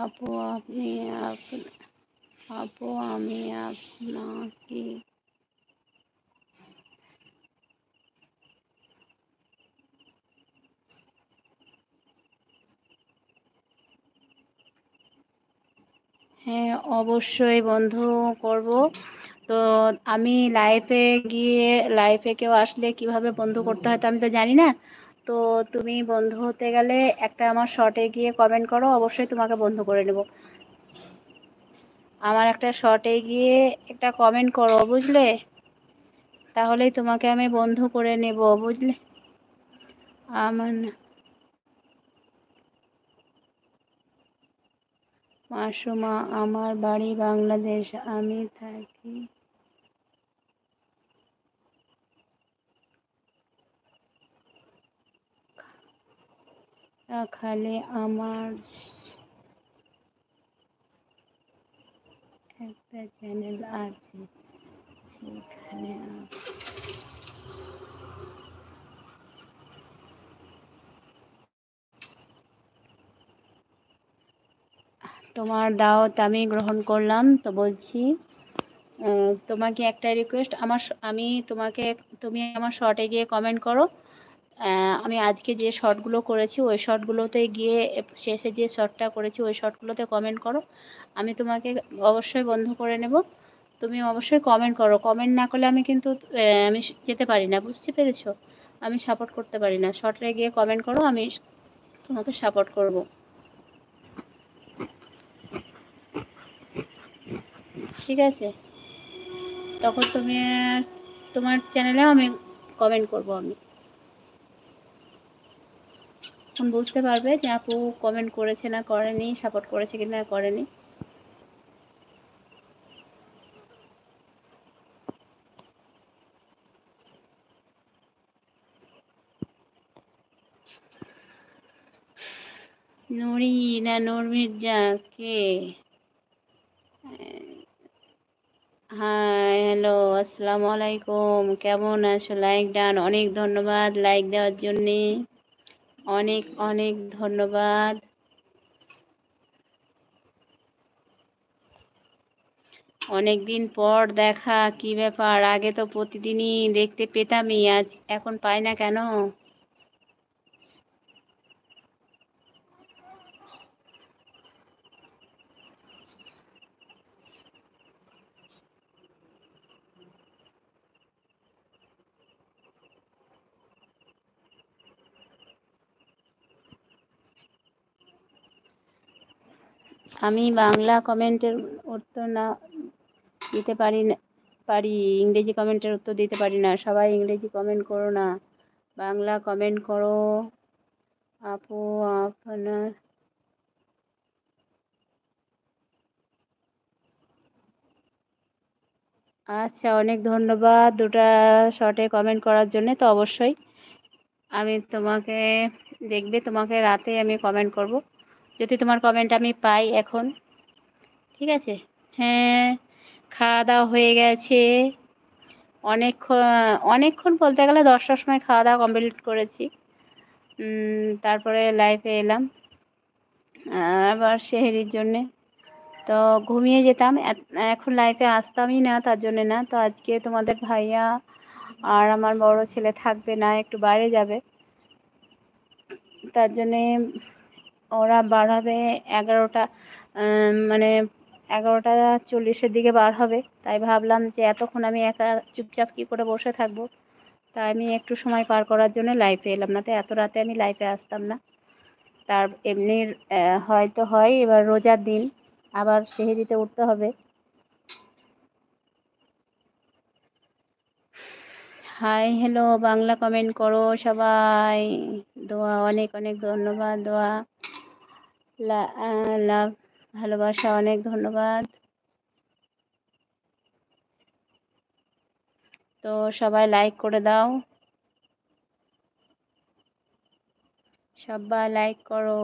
আপু আপনি আপু আমি আপনাকে হ্যাঁ অবশ্যই বন্ধু করব। তো আমি লাইফে কেউ আসলে কিভাবে বন্ধু করতে হয় তো আমি তো জানি না। তো তুমি বন্ধু হতে গেলে একটা আমার শর্টে গিয়ে কমেন্ট করো, অবশ্যই তোমাকে বন্ধু করে নেব। আমার একটা শর্টে গিয়ে একটা কমেন্ট করো, বুঝলে? তাহলেই তোমাকে আমি বন্ধু করে নেব, বুঝলে? আমার মাসুমা, আমার বাড়ি বাংলাদেশ, আমি থাকি খালে। আমার একটা চ্যানেল আছে, সেখানে তোমার দাওয়াত আমি গ্রহণ করলাম। তো বলছি, তোমাকে একটা রিকোয়েস্ট, আমি তোমাকে, তুমি আমার শর্টে গিয়ে কমেন্ট করো। আমি আজকে যে শর্টগুলো করেছি ওই শর্টগুলোতে গিয়ে, শেষে যে শর্টটা করেছি ওই শর্টগুলোতে কমেন্ট করো। আমি তোমাকে অবশ্যই বন্ধ করে নেব। তুমি অবশ্যই কমেন্ট করো, কমেন্ট না করলে আমি কিন্তু আমি যেতে পারি না, বুঝতে পেরেছো? আমি সাপোর্ট করতে পারি না। শর্টে গিয়ে কমেন্ট করো, আমি তোমাকে সাপোর্ট করব। ঠিক আছে? তখন তুমি তোমার চ্যানেলেও আমি কমেন্ট করব। আমি তখন বুঝতে পারবে যে আপু কমেন্ট করেছে না করেনি, সাপোর্ট করেছে কি না করেনি। নুরি না নূর মির্জা? কে? হাই, হ্যালো, আসসালামু আলাইকুম। কেমন আছো? লাইক ডান, অনেক ধন্যবাদ লাইক দেওয়ার জন্যে। অনেক অনেক ধন্যবাদ। অনেকদিন পর দেখা, কি ব্যাপার? আগে তো প্রতিদিনই দেখতে পেতামই, আজ এখন পাই না কেন? আমি বাংলা কমেন্টের উত্তর না দিতে পারি, ইংরেজি কমেন্টের উত্তর দিতে পারি না। সবাই ইংরেজি কমেন্ট করো না, বাংলা কমেন্ট করো। আপু আপনার, আচ্ছা, অনেক ধন্যবাদ দুটা শর্টে কমেন্ট করার জন্য। তো অবশ্যই আমি তোমাকে, দেখবে তোমাকে রাতে আমি কমেন্ট করব, যদি তোমার কমেন্ট আমি পাই এখন। ঠিক আছে? হ্যাঁ, খাওয়া দাওয়া হয়ে গেছে। অনেকক্ষণ, অনেকক্ষণ বলতে গেলে 10টার সময় খাওয়া দাওয়া কমপ্লিট করেছি। তারপরে লাইফে এলাম আবার সেহরির জন্যে। তো ঘুমিয়ে যেতাম, এখন লাইফে আসতামই না, তার জন্যে না। তো আজকে তোমাদের ভাইয়া আর আমার বড় ছেলে থাকবে না, একটু বাইরে যাবে। তার জন্যে ওরা বার হবে 11টা, মানে 11টা 40-এর দিকে বার হবে। তাই ভাবলাম যে এতক্ষণ আমি একা চুপচাপ কী করে বসে থাকবো। তাই আমি একটু সময় পার করার জন্য লাইফে এলাম, না তো এত রাতে আমি লাইফে আসতাম না। তার এমনি হয়তো হয়, এবার রোজার দিন আবার সেহরিতে উঠতে হবে। হাই, হ্যালো, বাংলা কমেন্ট করো সবাই। দোয়া, অনেক অনেক ধন্যবাদ। দোয়া, লাভ, ভালোবাসা, অনেক ধন্যবাদ। তো সবাই লাইক করে দাও, সবাই লাইক করো।